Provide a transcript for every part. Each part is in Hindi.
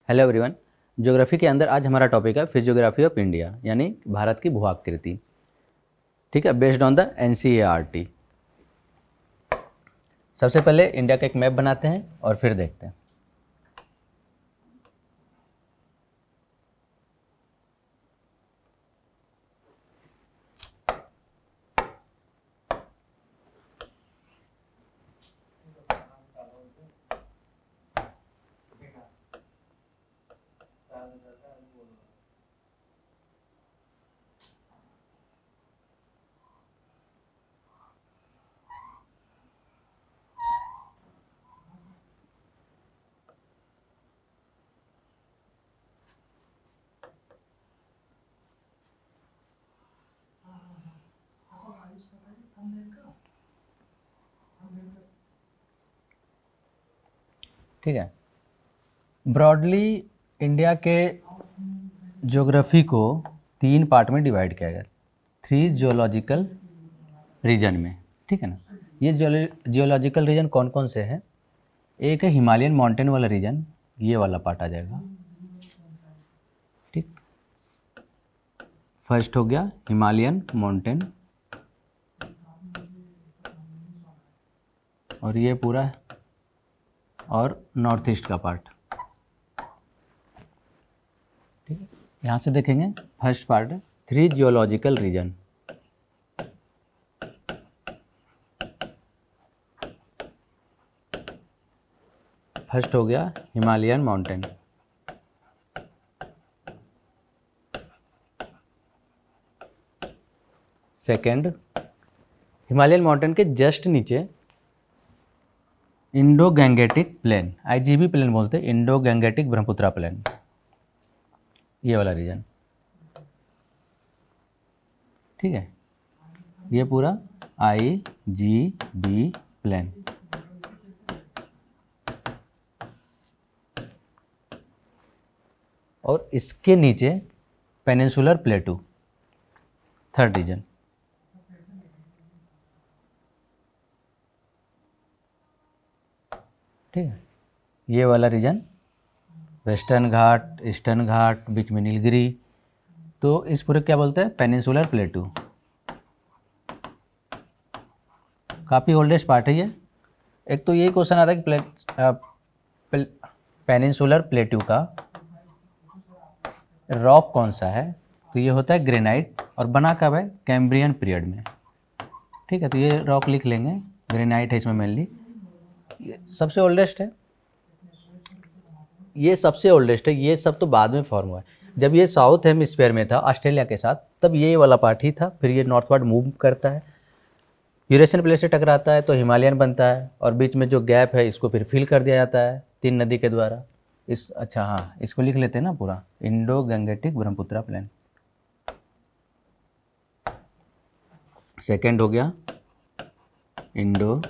Hello everyone. ज्योग्राफी के अंदर आज हमारा टॉपिक है फिजियोग्राफी ऑफ इंडिया, यानी भारत की भू आकृति। ठीक है, बेस्ड ऑन द एनसीईआरटी। सबसे पहले इंडिया का एक मैप बनाते हैं और फिर देखते हैं। ठीक है, ब्रॉडली इंडिया के ज्योग्राफी को 3 पार्ट में डिवाइड किया गया, 3 जियोलॉजिकल रीजन में। ठीक है ना। ये जियोलॉजिकल रीजन कौन कौन से हैं? एक है हिमालयन माउंटेन वाला रीजन, ये वाला पार्ट आ जाएगा। ठीक, फर्स्ट हो गया हिमालयन माउंटेन, और ये पूरा और नॉर्थ ईस्ट का पार्ट। ठीक है, यहाँ से देखेंगे फर्स्ट पार्ट है 3 जियोलॉजिकल रीजन। फर्स्ट हो गया Himalayan mountain, second Himalayan mountain के जस्ट नीचे Indo Gangetic plain, IGB plain बोलते हैं, इंडो गैंगेटिक ब्रह्मपुत्रा प्लेन, ये वाला रीजन। ठीक है, ये पूरा आईजीबी प्लेन। और इसके नीचे पेनिनसुलर प्लेटू, थर्ड रीजन। ठीक है, ये वाला रीजन वेस्टर्न घाट, ईस्टर्न घाट, बीच में नीलगिरी, तो इस पूरे क्या बोलते हैं? पेनिनसुलर प्लेटू। काफ़ी ओल्डेस्ट पार्ट है ये। एक तो यही क्वेश्चन आता है कि पेनिनसुलर प्लेटू का रॉक कौन सा है, तो ये होता है ग्रेनाइट, और बना कब है? कैम्ब्रियन पीरियड में। ठीक है, तो ये रॉक लिख लेंगे, ग्रेनाइट है इसमें मेनली। ये सबसे ओल्डेस्ट है, ये सबसे ओल्डेस्ट है। ये सब तो बाद में फॉर्म हुआ है। जब ये साउथ हेमिस्फीयर में था ऑस्ट्रेलिया के साथ, तब ये वाला पार्ट ही था। फिर ये नॉर्थवर्ड मूव करता है, यूरेशियन प्लेट से टकराता है तो हिमालयन बनता है, और बीच में जो गैप है इसको फिर फिल कर दिया जाता है 3 नदी के द्वारा। अच्छा हाँ, इसको लिख लेते हैं ना पूरा, इंडो गंगेटिक ब्रह्मपुत्रा प्लेन। सेकेंड हो गया इंडो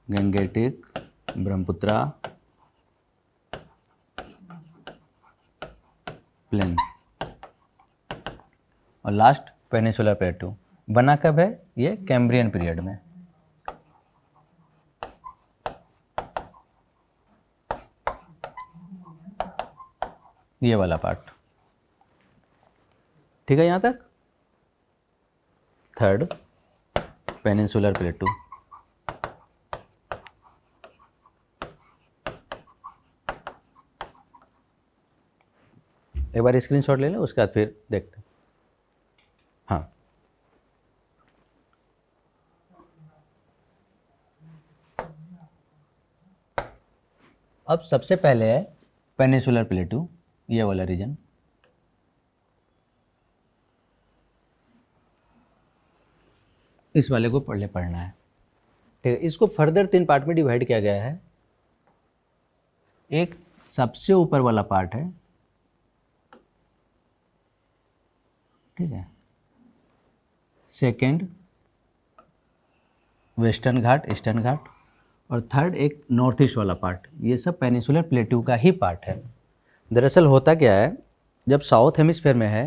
गंगेटिक ब्रह्मपुत्रा प्लेन, और लास्ट पेनिनसुलर प्लेटू। बना कब है? ये कैम्ब्रियन पीरियड में। ये वाला पार्ट। ठीक है, यहाँ तक। Third peninsular प्लेटू। एक बार स्क्रीनशॉट ले लें, उसके बाद फिर देखते हैं। हाँ, अब सबसे पहले है पेनिनसुलर प्लेटू, ये वाला रीजन। इस वाले को पढ़ना है। ठीक है, इसको फर्दर 3 पार्ट में डिवाइड किया गया है। एक सबसे ऊपर वाला पार्ट है, ठीक है। सेकंड वेस्टर्न घाट, ईस्टर्न घाट, और थर्ड एक नॉर्थ ईस्ट वाला पार्ट। ये सब पेनिनसुलर प्लेटू का ही पार्ट है। दरअसल होता क्या है, जब साउथ हेमिस्फीयर में है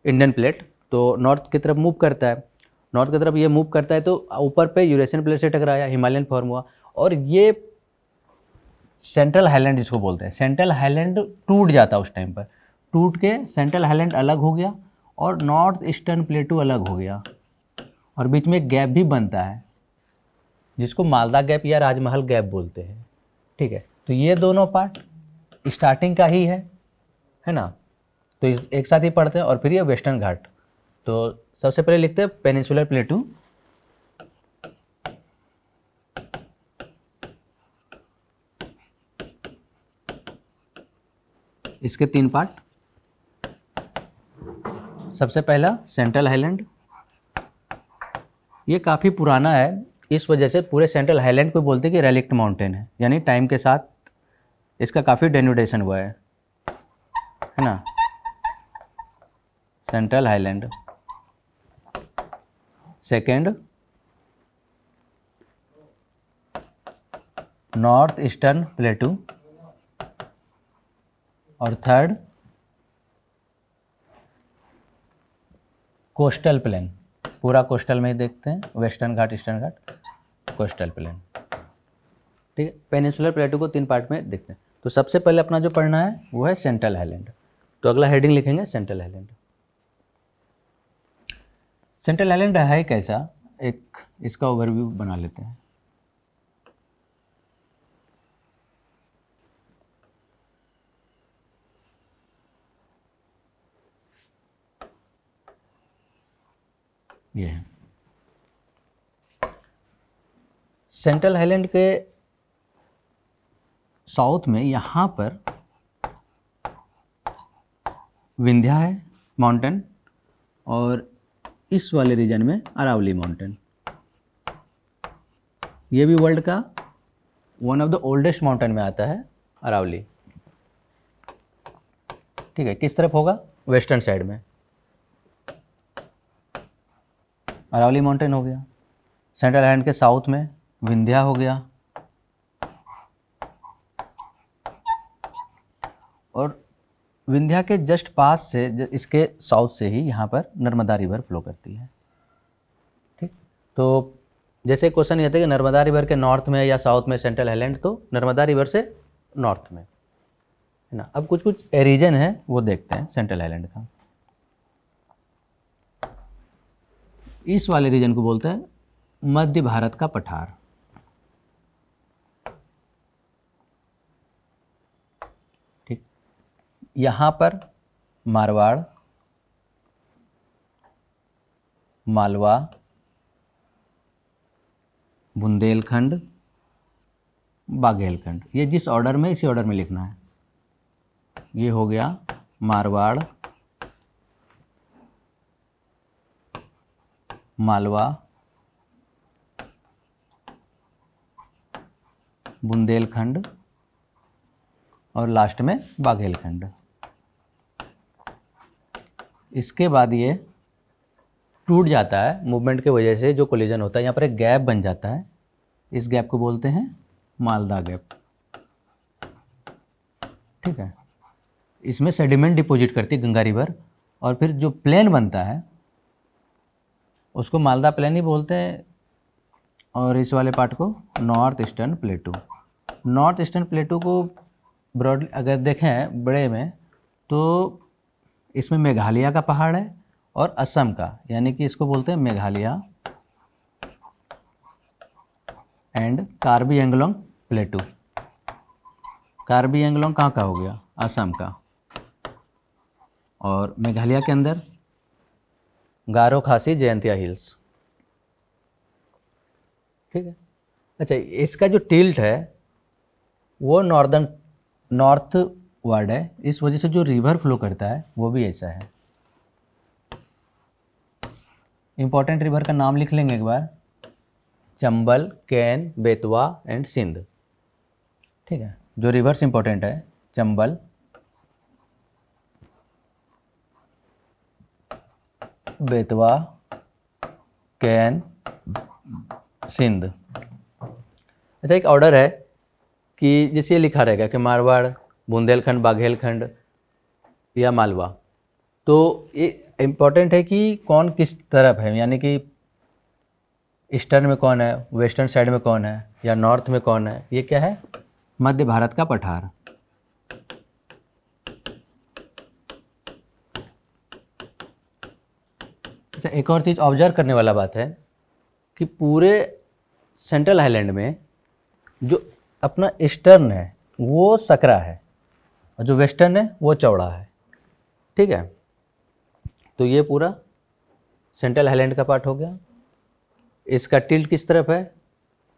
इंडियन प्लेट, तो नॉर्थ की तरफ मूव करता है। नॉर्थ की तरफ ये मूव करता है तो ऊपर पे यूरेशियन प्लेट से टकराया, हिमालयन फॉर्म हुआ, और ये सेंट्रल हाईलैंड जिसको बोलते हैं, सेंट्रल हाईलैंड टूट जाता उस टाइम पर, टूट के सेंट्रल हाईलैंड अलग हो गया और नॉर्थ ईस्टर्न प्लेटू अलग हो गया और बीच में एक गैप भी बनता है जिसको मालदा गैप या राजमहल गैप बोलते हैं। ठीक है, तो ये दोनों पार्ट स्टार्टिंग का ही है ना, तो इस एक साथ ही पढ़ते हैं। और फिर ये वेस्टर्न घाट, तो सबसे पहले लिखते हैं पेनिनसुलर प्लेटू, इसके 3 पार्ट। सबसे पहला सेंट्रल हाईलैंड, ये काफ़ी पुराना है, इस वजह से पूरे सेंट्रल हाईलैंड को बोलते हैं कि रेलिक्ट माउंटेन है, यानी टाइम के साथ इसका काफ़ी डेनुडेशन हुआ है ना। Central highland. Second north eastern प्लेटू और थर्ड कोस्टल प्लेन। पूरा कोस्टल में ही देखते हैं, वेस्टर्न घाट, ईस्टर्न घाट, कोस्टल प्लेन। ठीक है, पेनिनसुलर प्लेटू को 3 पार्ट में देखते हैं। तो सबसे पहले अपना जो पढ़ना है वो है सेंट्रल हाईलैंड, तो अगला हेडिंग लिखेंगे सेंट्रल हाईलैंड। सेंट्रल हाईलैंड है कैसा, एक इसका ओवरव्यू बना लेते हैं। ये है सेंट्रल हाईलैंड के साउथ में, यहाँ पर विंध्या है माउंटेन और इस वाले रीजन में अरावली माउंटेन। ये भी वर्ल्ड का one of the oldest mountain में आता है अरावली। ठीक है, किस तरफ होगा, वेस्टर्न साइड में अरावली माउंटेन हो गया। सेंट्रल हाईलैंड के साउथ में विंध्या हो गया और विंध्या के जस्ट पास से, इसके साउथ से ही यहाँ पर नर्मदा रिवर फ्लो करती है। ठीक, तो जैसे क्वेश्चन ये था कि नर्मदा रिवर के नॉर्थ में या साउथ में सेंट्रल हाईलैंड, तो नर्मदा रिवर से नॉर्थ में है ना। अब कुछ कुछ रीजन है वो देखते हैं सेंट्रल हाईलैंड का। इस वाले रीजन को बोलते हैं मध्य भारत का पठार। ठीक, यहाँ पर मारवाड़, मालवा, बुंदेलखंड, बाघेलखंड, ये जिस ऑर्डर में, इसी ऑर्डर में लिखना है। ये हो गया मारवाड़, मालवा, बुंदेलखंड और लास्ट में बाघेलखंड। इसके बाद ये टूट जाता है मूवमेंट की वजह से, जो कोलिजन होता है यहाँ पर एक गैप बन जाता है, इस गैप को बोलते हैं मालदा गैप। ठीक है, इसमें सेडिमेंट डिपॉजिट करती है गंगा रिवर और फिर जो प्लेन बनता है उसको मालदा प्लेन ही बोलते हैं और इस वाले पार्ट को नॉर्थ ईस्टर्न प्लेटू। नॉर्थ ईस्टर्न प्लेटू को ब्रॉडली अगर देखें बड़े में, तो इसमें मेघालय का पहाड़ है और असम का, यानी कि इसको बोलते हैं मेघालय एंड कार्बी एंगलोंग प्लेटू। कार्बी एंगलोंग कहाँ का हो गया, असम का, और मेघालय के अंदर गारो खासी जयंतिया हिल्स। ठीक है, अच्छा इसका जो टिल्ट है वो नॉर्थ वर्ड है, इस वजह से जो रिवर फ्लो करता है वो भी ऐसा है। इंपॉर्टेंट रिवर का नाम लिख लेंगे एक बार, चंबल, कैन, बेतवा एंड सिंध। ठीक है, जो रिवर्स इंपॉर्टेंट है चंबल, बेतवा, कैन, सिंध। अच्छा एक ऑर्डर है कि जैसे ये लिखा रहेगा कि मारवाड़, बुंदेलखंड, बाघेलखंड या मालवा, तो ये इम्पोर्टेंट है कि कौन किस तरफ है, यानी कि ईस्टर्न में कौन है, वेस्टर्न साइड में कौन है या नॉर्थ में कौन है, ये क्या है मध्य भारत का पठार। अच्छा, एक और चीज़ ऑब्जर्व करने वाला बात है कि पूरे सेंट्रल हाईलैंड में जो अपना ईस्टर्न है वो सकरा है और जो वेस्टर्न है वो चौड़ा है। ठीक है, तो ये पूरा सेंट्रल हाईलैंड का पार्ट हो गया। इसका टिल्ट किस तरफ है?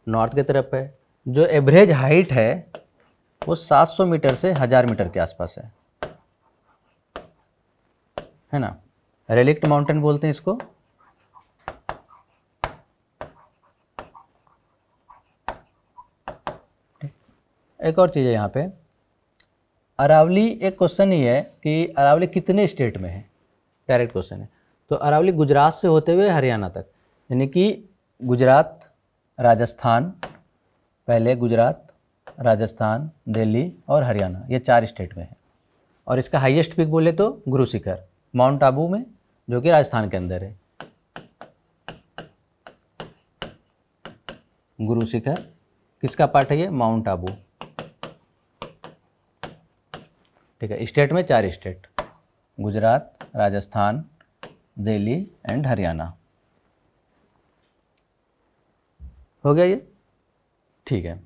नॉर्थ की तरफ है। जो एवरेज हाइट है वो 700 मीटर से 1000 मीटर के आसपास है ना। रेलिक्ट माउंटेन बोलते हैं इसको। एक और चीज़ है यहाँ पे, अरावली, एक क्वेश्चन ही है कि अरावली कितने स्टेट में है, डायरेक्ट क्वेश्चन है। तो अरावली गुजरात से होते हुए हरियाणा तक, यानी कि गुजरात, राजस्थान, पहले गुजरात, राजस्थान, दिल्ली और हरियाणा, ये 4 स्टेट में है। और इसका हाईएस्ट पीक बोले तो गुरु शिखर माउंट आबू में, जो कि राजस्थान के अंदर है। गुरु शिखर किसका पार्ट है? ये माउंट आबू। ठीक है, स्टेट में 4 स्टेट, गुजरात, राजस्थान, दिल्ली एंड हरियाणा। हो गया ये? ठीक है,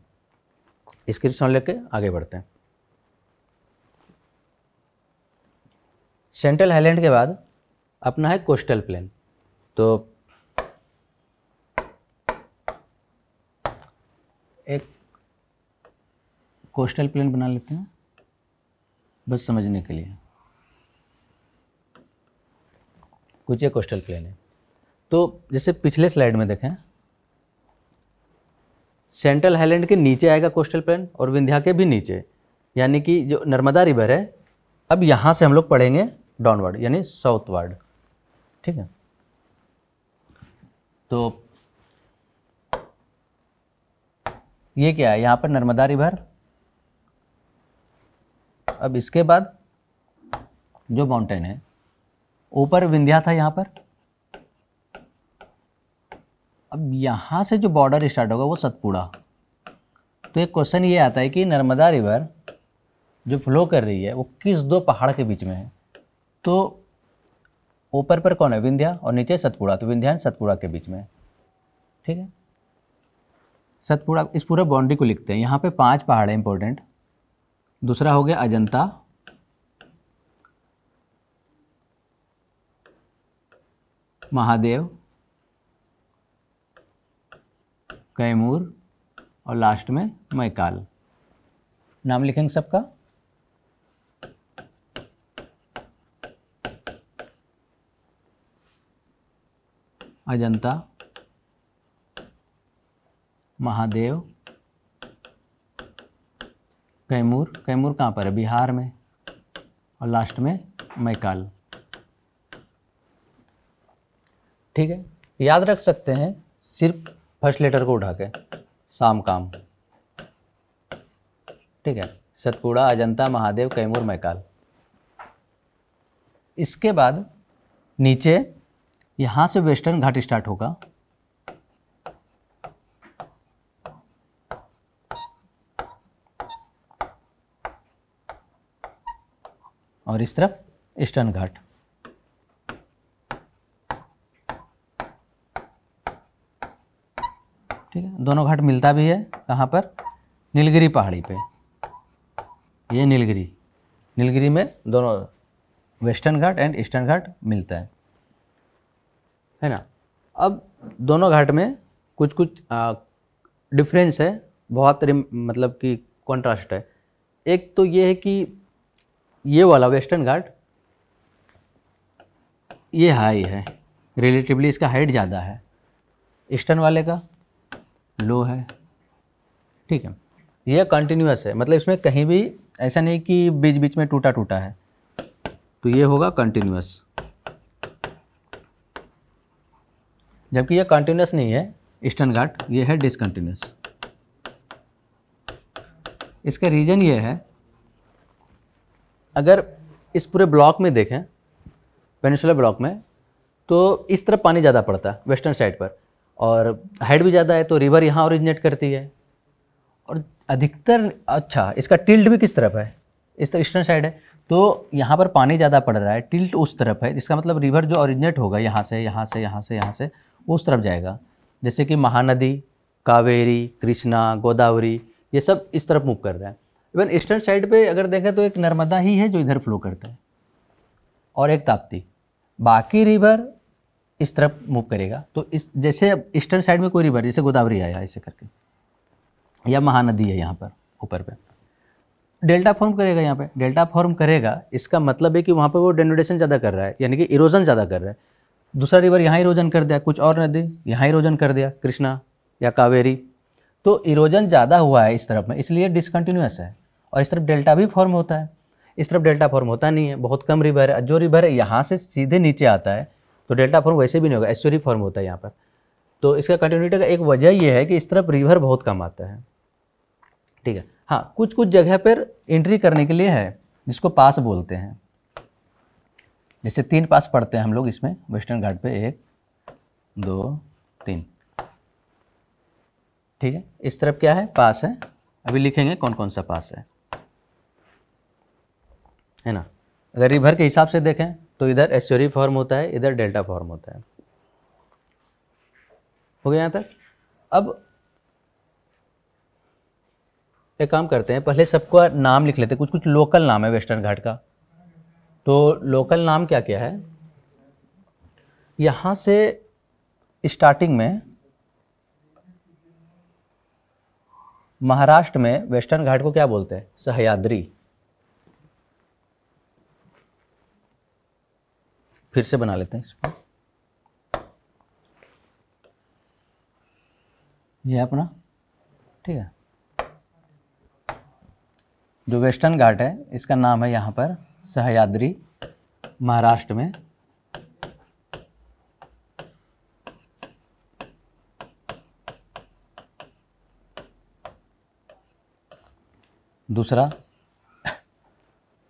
इसकी रिजल्ट लेके आगे बढ़ते हैं। सेंट्रल हाईलैंड के बाद अपना है कोस्टल प्लेन। तो एक कोस्टल प्लेन बना लेते हैं बस समझने के लिए। कुछ ये कोस्टल प्लेन है। तो जैसे पिछले स्लाइड में देखें, सेंट्रल हाईलैंड के नीचे आएगा कोस्टल प्लेन और विंध्या के भी नीचे, यानी कि जो नर्मदा रिवर है, अब यहाँ से हम लोग पढ़ेंगे डाउनवर्ड यानी साउथवर्ड। ठीक है, तो ये क्या है? यहाँ पर नर्मदा रिवर। अब इसके बाद जो माउंटेन है, ऊपर विंध्या था यहाँ पर, अब यहाँ से जो बॉर्डर स्टार्ट होगा वो सतपुड़ा। तो एक क्वेश्चन ये आता है कि नर्मदा रिवर जो फ्लो कर रही है वो किस 2 पहाड़ के बीच में है? तो ऊपर पर कौन है? विंध्या, और नीचे सतपुड़ा। तो विंध्या सतपुड़ा के बीच में है। ठीक है, सतपुड़ा, इस पूरे बाउंड्री को लिखते हैं। यहाँ पे 5 पहाड़ है इंपॉर्टेंट। दूसरा हो गया अजंता, महादेव, कैमूर और लास्ट में मैकाल। नाम लिखेंगे सबका। अजंता, महादेव, कैमूर। कैमूर कहाँ पर है? बिहार में। और लास्ट में मैकाल। ठीक है, याद रख सकते हैं सिर्फ फर्स्ट लेटर को उठा के, साम काम। ठीक है, सतपुड़ा, अजंता, महादेव, कैमूर, मैकाल। इसके बाद नीचे यहाँ से वेस्टर्न घाट स्टार्ट होगा और इस तरफ ईस्टर्न घाट। ठीक है, दोनों घाट मिलता भी है कहाँ पर? नीलगिरी पहाड़ी पे। ये नीलगिरी, नीलगिरी में दोनों वेस्टर्न घाट एंड ईस्टर्न घाट मिलता है ना। अब दोनों घाट में कुछ कुछ डिफरेंस है, बहुत मतलब कि कॉन्ट्रास्ट है। एक तो ये है कि ये वाला वेस्टर्न घाट ये हाई है, रिलेटिवली इसका हाइट ज़्यादा है, ईस्टर्न वाले का लो है। ठीक है, ये कंटिन्यूअस है, मतलब इसमें कहीं भी ऐसा नहीं कि बीच बीच में टूटा टूटा है, तो ये होगा कंटिन्यूअस। जबकि ये कंटिन्यूअस नहीं है ईस्टर्न घाट, ये है डिसकंटिन्यूअस। इसका रीज़न ये है, अगर इस पूरे ब्लॉक में देखें, पेनिनसुलर ब्लॉक में, तो इस तरफ पानी ज़्यादा पड़ता है वेस्टर्न साइड पर, और हाइट भी ज़्यादा है, तो रिवर यहाँ ओरिजिनेट करती है। और अधिकतर, अच्छा इसका टिल्ट भी किस तरफ है, इस तरफ ईस्टर्न साइड है, तो यहाँ पर पानी ज़्यादा पड़ रहा है, टिल्ट उस तरफ है, इसका मतलब रिवर जो ओरिजिनेट होगा यहाँ से यहाँ से यहाँ से यहाँ से वो उस तरफ जाएगा। जैसे कि महानदी, कावेरी, कृष्णा, गोदावरी, ये सब इस तरफ मूव कर रहा है। इवन ईस्टर्न साइड पे अगर देखें तो एक नर्मदा ही है जो इधर फ्लो करता है और एक ताप्ती, बाकी रिवर इस तरफ मूव करेगा। तो इस जैसे अब ईस्टर्न साइड में कोई रिवर जैसे गोदावरी आया ऐसे करके, या महानदी है यहाँ पर ऊपर पे, डेल्टा फॉर्म करेगा, यहाँ पे डेल्टा फॉर्म करेगा, इसका मतलब है कि वहाँ पे वो डेनुडेशन ज़्यादा कर रहा है, यानी कि इरोजन ज़्यादा कर रहा है। दूसरा रिवर यहाँ इरोजन कर दिया, कुछ और नदी यहाँ इरोजन कर दिया, कृष्णा या कावेरी, तो इरोजन ज़्यादा हुआ है इस तरफ में, इसलिए डिसकंटिन्यूअस है। और इस तरफ डेल्टा भी फॉर्म होता है, इस तरफ डेल्टा फॉर्म होता नहीं है, बहुत कम रिवर है। जो रिवर है यहाँ से सीधे नीचे आता है तो डेल्टा फॉर्म वैसे भी नहीं होगा, एस्चुरी फॉर्म होता है यहाँ पर। तो इसका कंटिन्यूटी का एक वजह ये है कि इस तरफ रिवर बहुत कम आता है, ठीक है। हाँ, कुछ कुछ जगह पर एंट्री करने के लिए है जिसको पास बोलते हैं, जैसे 3 पास पढ़ते हैं हम लोग इसमें वेस्टर्न घाट पे, 1 2 3, ठीक है। इस तरफ क्या है, पास है, अभी लिखेंगे कौन कौन सा पास है ना। अगर रिवर के हिसाब से देखें तो इधर एस्चुरी फॉर्म होता है, इधर डेल्टा फॉर्म होता है। हो गया यहाँ तक। अब एक काम करते हैं, पहले सबका नाम लिख लेते हैं, कुछ कुछ लोकल नाम है वेस्टर्न घाट का। तो लोकल नाम क्या क्या है, यहाँ से स्टार्टिंग में महाराष्ट्र में वेस्टर्न घाट को क्या बोलते हैं, सह्याद्री। फिर से बना लेते हैं इसको, ये अपना, ठीक है। जो वेस्टर्न घाट है इसका नाम है यहाँ पर सह्याद्री, महाराष्ट्र में। दूसरा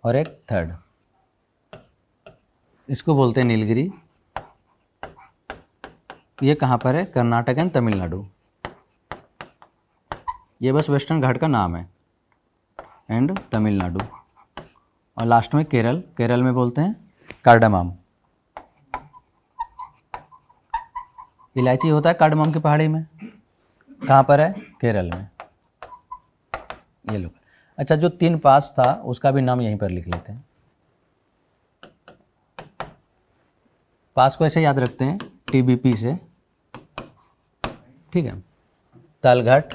और एक थर्ड, इसको बोलते हैं नीलगिरी। ये कहाँ पर है, कर्नाटक एंड तमिलनाडु। ये बस वेस्टर्न घाट का नाम है, एंड तमिलनाडु। और लास्ट में केरल, केरल में बोलते हैं कार्डामम। इलायची होता है कार्डामम की पहाड़ी में, कहाँ पर है, केरल में। ये लोग, अच्छा जो 3 पास था उसका भी नाम यहीं पर लिख लेते हैं। पास को ऐसे याद रखते हैं TBP से, ठीक है। तालघाट,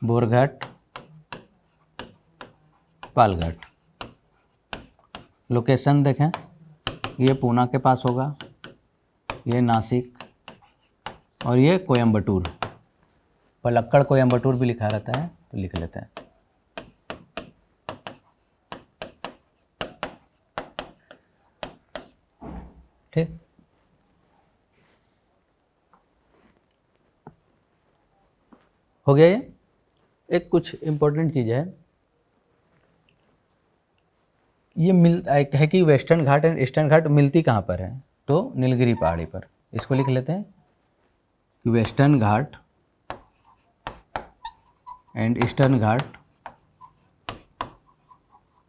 बोरघाट, पालघाट। लोकेशन देखें, ये पूना के पास होगा, ये नासिक, और ये कोयम्बटूर। पलक्कड़ कोयम्बटूर भी लिखा रहता है तो लिख लेते हैं। ठीक, हो गया ये। एक कुछ इम्पोर्टेंट चीज़ है, ये है कि वेस्टर्न घाट एंड ईस्टर्न घाट मिलती कहाँ पर है, तो नीलगिरी पहाड़ी पर। इसको लिख लेते हैं कि वेस्टर्न घाट एंड ईस्टर्न घाट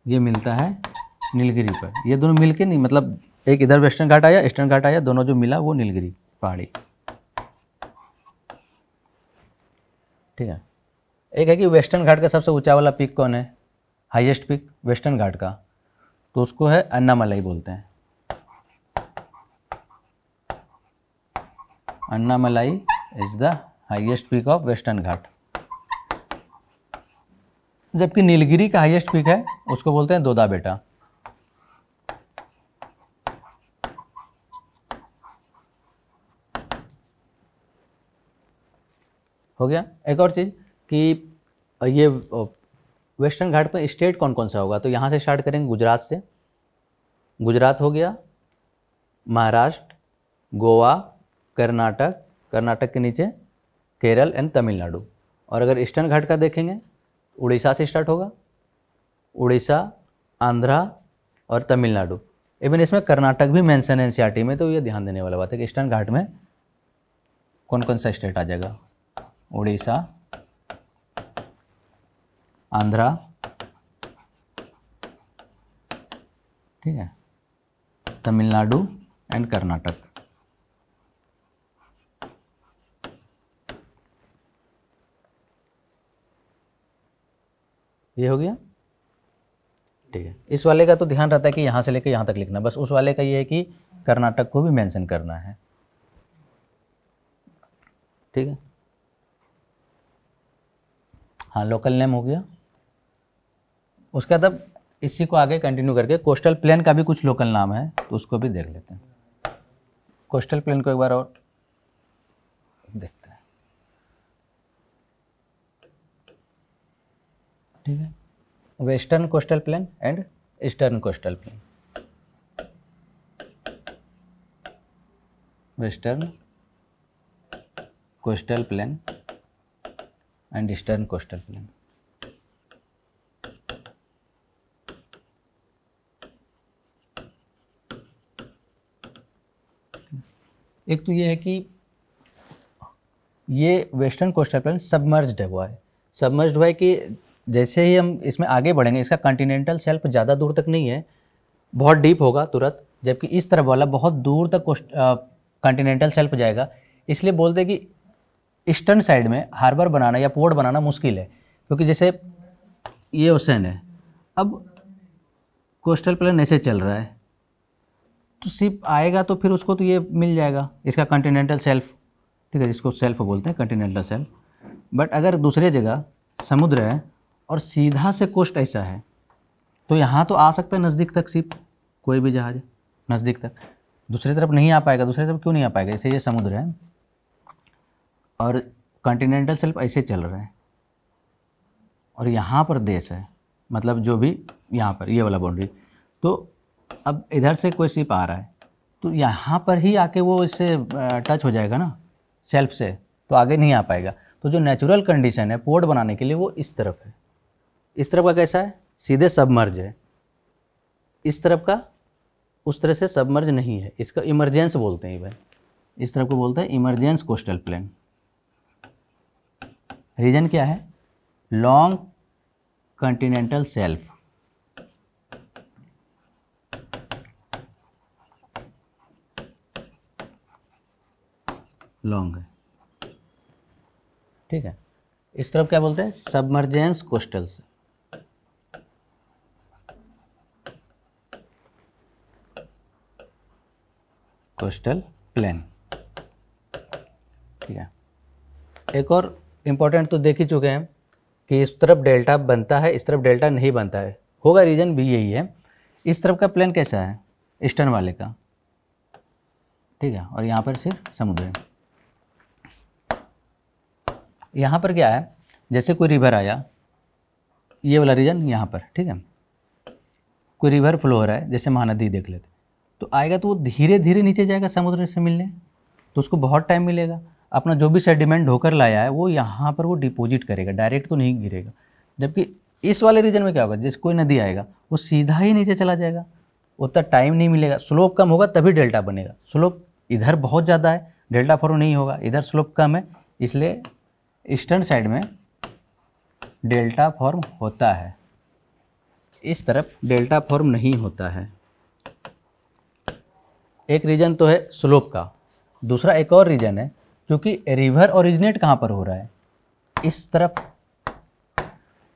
ये मिलता है नीलगिरी पर। ये दोनों मिलके नहीं, मतलब एक इधर वेस्टर्न घाट आया, ईस्टर्न घाट आया, दोनों जो मिला वो नीलगिरी पहाड़ी, ठीक है। एक है कि वेस्टर्न घाट का सबसे ऊंचा वाला पीक कौन है, हाईएस्ट पीक वेस्टर्न घाट का, तो उसको है अन्नामलाई बोलते हैं। Annamalai is the highest peak of Western Ghat. जबकि नीलगिरी का हाईएस्ट पीक है उसको बोलते हैं दोदा बेटा। हो गया। एक और चीज़ कि ये वेस्टर्न घाट पर स्टेट कौन कौन सा होगा, तो यहाँ से स्टार्ट करेंगे गुजरात से। गुजरात हो गया, महाराष्ट्र, गोवा, कर्नाटक, कर्नाटक के नीचे केरल एंड तमिलनाडु। और अगर ईस्टर्न घाट का देखेंगे उड़ीसा से स्टार्ट होगा, उड़ीसा, आंध्रा और तमिलनाडु। इवन इसमें कर्नाटक भी मेंशन है NCERT में, तो ये ध्यान देने वाला बात है कि ईस्टर्न घाट में कौन कौन सा स्टेट आ जाएगा। उड़ीसा, आंध्रा, ठीक है, तमिलनाडु एंड कर्नाटक। ये हो गया, ठीक है। इस वाले का तो ध्यान रहता है कि यहाँ से लेकर यहाँ तक लिखना, बस उस वाले का ये है कि कर्नाटक को भी मेंशन करना है, ठीक है। हाँ, लोकल नेम हो गया। उसके बाद अब इसी को आगे कंटिन्यू करके कोस्टल प्लेन का भी कुछ लोकल नाम है, तो उसको भी देख लेते हैं। कोस्टल प्लेन को एक बार और देखते हैं, ठीक है। Western coastal plain and eastern coastal plain. Western coastal plain and eastern coastal plain. एक तो ये है कि ये वेस्टर्न कोस्टल प्लेन सबमर्ज्ड हुआ है। सबमर्ज्ड हुआ है कि जैसे ही हम इसमें आगे बढ़ेंगे, इसका कॉन्टिनेंटल शेल्फ ज़्यादा दूर तक नहीं है, बहुत डीप होगा तुरंत, जबकि इस तरफ वाला बहुत दूर तक कॉन्टिनेंटल शेल्फ जाएगा। इसलिए बोलते हैं कि ईस्टर्न साइड में हार्बर बनाना या पोर्ट बनाना मुश्किल है, क्योंकि जैसे ये ओशन है, अब कोस्टल प्लेन ऐसे चल रहा है, तो शिप आएगा तो फिर उसको तो ये मिल जाएगा, इसका कॉन्टिनेंटल शेल्फ, ठीक है, जिसको शेल्फ बोलते हैं, कॉन्टिनेंटल शेल्फ। बट अगर दूसरे जगह समुद्र है और सीधा से कोस्ट ऐसा है, तो यहाँ तो आ सकता है नज़दीक तक शिप, कोई भी जहाज नज़दीक तक, दूसरी तरफ नहीं आ पाएगा। दूसरी तरफ क्यों नहीं आ पाएगा? इसे ये समुद्र है और कॉन्टिनेंटल शेल्फ ऐसे चल रहा है, और यहाँ पर देश है, मतलब जो भी यहाँ पर ये वाला बाउंड्री। तो अब इधर से कोई शिप आ रहा है, तो यहाँ पर ही आके वो इससे टच हो जाएगा ना शेल्फ से, तो आगे नहीं आ पाएगा। तो जो नेचुरल कंडीशन है पोर्ट बनाने के लिए वो इस तरफ है। इस तरफ का कैसा है? सीधे सबमर्ज है। इस तरफ का उस तरह से सबमर्ज नहीं है, इसका इमरजेंस बोलते हैं भाई। इस तरफ को बोलते हैं इमरजेंस कोस्टल प्लेन। रीजन क्या है? लॉन्ग कॉन्टिनेंटल शेल्फ, लॉन्ग है, ठीक है। इस तरफ क्या बोलते हैं? सबमर्जेंस कोस्टल कोस्टल प्लेन, ठीक है। एक और इम्पोर्टेंट तो देख ही चुके हैं कि इस तरफ डेल्टा बनता है, इस तरफ डेल्टा नहीं बनता है, होगा रीजन भी यही है। इस तरफ का प्लेन कैसा है? ईस्टर्न वाले का, ठीक है, और यहाँ पर सिर्फ समुद्र है। यहाँ पर क्या है, जैसे कोई रिवर आया, ये वाला रीजन यहाँ पर, ठीक है, कोई रिवर फ्लो हो रहा है, जैसे महानदी देख लेते, तो आएगा तो वो धीरे धीरे नीचे जाएगा समुद्र से मिलने, तो उसको बहुत टाइम मिलेगा। अपना जो भी सेडिमेंट होकर लाया है वो यहाँ पर वो डिपॉजिट करेगा, डायरेक्ट तो नहीं गिरेगा। जबकि इस वाले रीजन में क्या होगा, जैसे कोई नदी आएगा वो सीधा ही नीचे चला जाएगा, उतना टाइम नहीं मिलेगा। स्लोप कम होगा तभी डेल्टा बनेगा। स्लोप इधर बहुत ज़्यादा है, डेल्टा फॉर्म नहीं होगा। इधर स्लोप कम है, इसलिए ईस्टर्न साइड में डेल्टा फॉर्म होता है, इस तरफ डेल्टा फॉर्म नहीं होता है। एक रीजन तो है स्लोप का। दूसरा एक और रीजन है, क्योंकि रिवर ओरिजिनेट कहाँ पर हो रहा है? इस तरफ।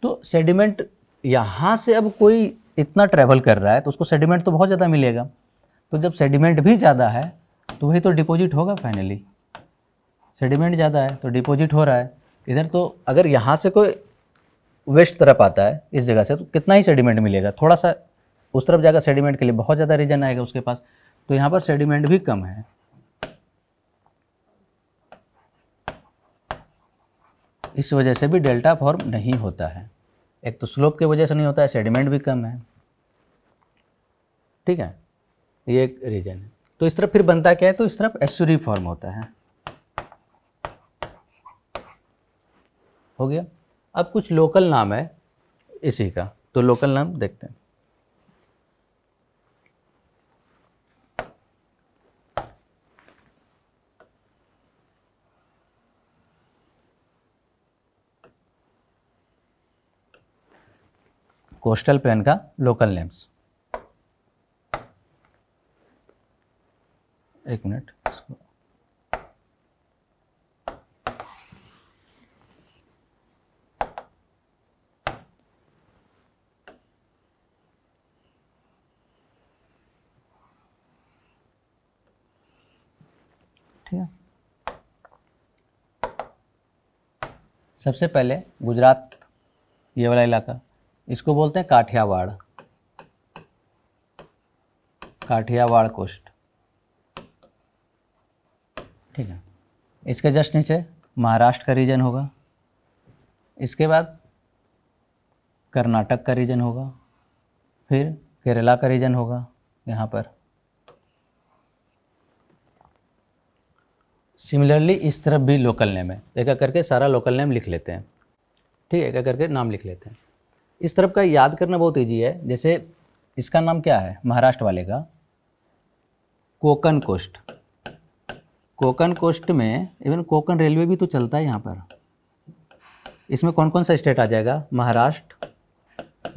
तो सेडिमेंट यहाँ से अब कोई इतना ट्रैवल कर रहा है तो उसको सेडिमेंट तो बहुत ज़्यादा मिलेगा। तो जब सेडिमेंट भी ज़्यादा है तो वही तो डिपॉजिट होगा फाइनली। सेडिमेंट ज़्यादा है तो डिपॉजिट हो रहा है इधर। तो अगर यहाँ से कोई वेस्ट तरफ आता है इस जगह से, तो कितना ही सेडिमेंट मिलेगा, थोड़ा सा उस तरफ जाएगा सेडिमेंट के लिए बहुत ज़्यादा रीजन आएगा उसके पास, तो यहाँ पर सेडिमेंट भी कम है। इस वजह से भी डेल्टा फॉर्म नहीं होता है। एक तो स्लोप की वजह से नहीं होता है, सेडिमेंट भी कम है, ठीक है, ये एक रीजन है। तो इस तरफ फिर बनता क्या है? तो इस तरफ एस्चुरी फॉर्म होता है। हो गया। अब कुछ लोकल नाम है इसी का, तो लोकल नाम देखते हैं। कोस्टल प्लेन का लोकल नेम्स। एक मिनट, ठीक है। सबसे पहले गुजरात, ये वाला इलाका, इसको बोलते हैं काठियावाड़, काठियावाड़ कोस्ट, ठीक है। इसके जस्ट नीचे महाराष्ट्र का रीजन होगा, इसके बाद कर्नाटक का रीजन होगा, फिर केरला का रीजन होगा यहाँ पर। सिमिलरली इस तरफ भी लोकल नेम है, एक एक करके सारा लोकल नेम लिख लेते हैं, ठीक है, एक एक करके नाम लिख लेते हैं। इस तरफ का याद करना बहुत ईजी है। जैसे इसका नाम क्या है, महाराष्ट्र वाले का कोकण कोस्ट। कोकण कोस्ट में इवन कोकण रेलवे भी तो चलता है यहाँ पर। इसमें कौन कौन सा स्टेट आ जाएगा, महाराष्ट्र,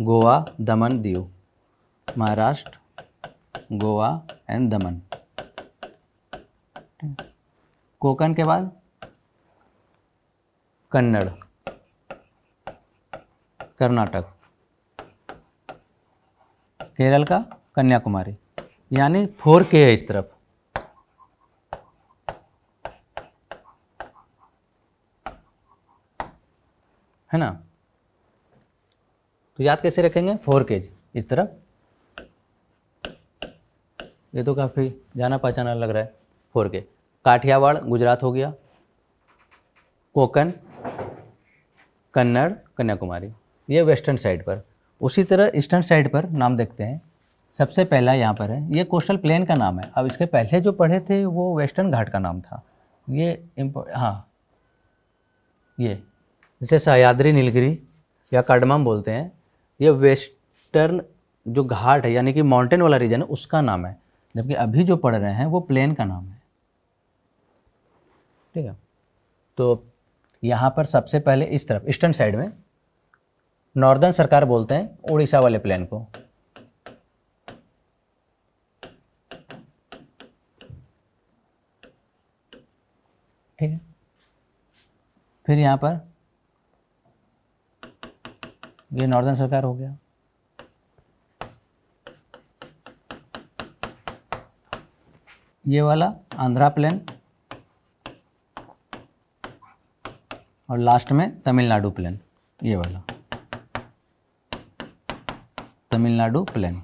गोवा, दमन, दीव, महाराष्ट्र, गोवा एंड दमन। कोकण के बाद कन्नड़, कर्नाटक, केरल का कन्याकुमारी, यानी 4K है इस तरफ, है ना। तो याद कैसे रखेंगे, 4K इस तरफ। ये तो काफ़ी जाना पहचाना लग रहा है, 4K। काठियावाड़ गुजरात हो गया, कोकण, कन्नड़, कन्याकुमारी, ये वेस्टर्न साइड पर। उसी तरह ईस्टर्न साइड पर नाम देखते हैं। सबसे पहला यहाँ पर है, ये कोस्टल प्लेन का नाम है। अब इसके पहले जो पढ़े थे वो वेस्टर्न घाट का नाम था। ये हाँ, ये जैसे सह्याद्री, नीलगिरी या कार्डमम बोलते हैं, ये वेस्टर्न जो घाट है यानी कि माउंटेन वाला रीजन है उसका नाम है, जबकि अभी जो पढ़ रहे हैं वो प्लेन का नाम है, ठीक है। तो यहाँ पर सबसे पहले इस तरफ ईस्टर्न साइड में नॉर्दर्न सरकार बोलते हैं उड़ीसा वाले प्लेन को, ठीक है। फिर यहाँ पर ये नॉर्दर्न सरकार हो गया। ये वाला आंध्रा प्लेन और लास्ट में तमिलनाडु प्लेन, ये वाला तमिलनाडु प्लेन,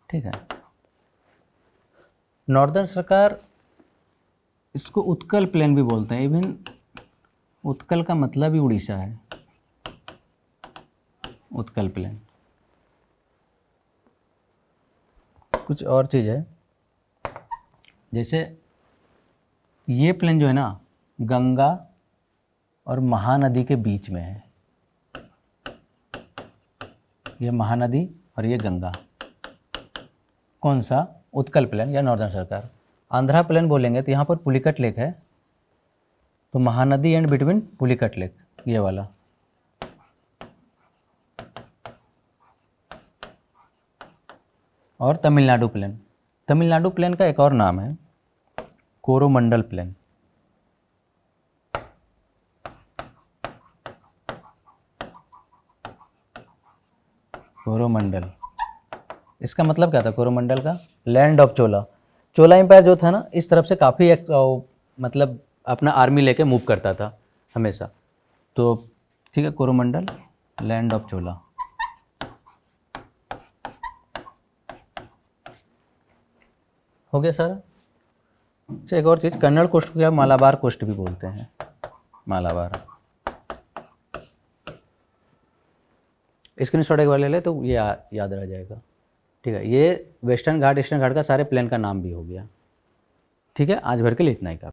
ठीक है। नॉर्दर्न सरकार, इसको उत्कल प्लेन भी बोलते हैं। इवन उत्कल का मतलब ही उड़ीसा है, उत्कल प्लेन। कुछ और चीज़ है, जैसे ये प्लेन जो है ना, गंगा और महानदी के बीच में है। ये महानदी और ये गंगा, कौन सा, उत्कल प्लेन या नॉर्दर्न सरकार। आंध्रा प्लेन बोलेंगे तो यहाँ पर पुलिकट लेक है, तो Mahanadi and between Pulicat lake, ये वाला। और तमिलनाडु प्लेन, तमिलनाडु प्लेन का एक और नाम है कोरोमंडल प्लेन। कोरोमंडल, इसका मतलब क्या था कोरोमंडल का, land of Chola. Chola empire जो था ना, इस तरफ से काफ़ी मतलब अपना आर्मी लेके मूव करता था हमेशा। तो ठीक है, कोरोमंडल, लैंड ऑफ चोला। हो गया सारा। अच्छा, एक और चीज़, कन्नड़ कोस्ट को क्या मालाबार कोस्ट भी बोलते हैं, मालाबार। स्क्रीनशॉट एक बार ले ले तो ये याद रह जाएगा, ठीक है। ये वेस्टर्न घाट, ईस्टर्न घाट का सारे प्लेन का नाम भी हो गया, ठीक है। आज भर के लिए इतना ही काफ़ी।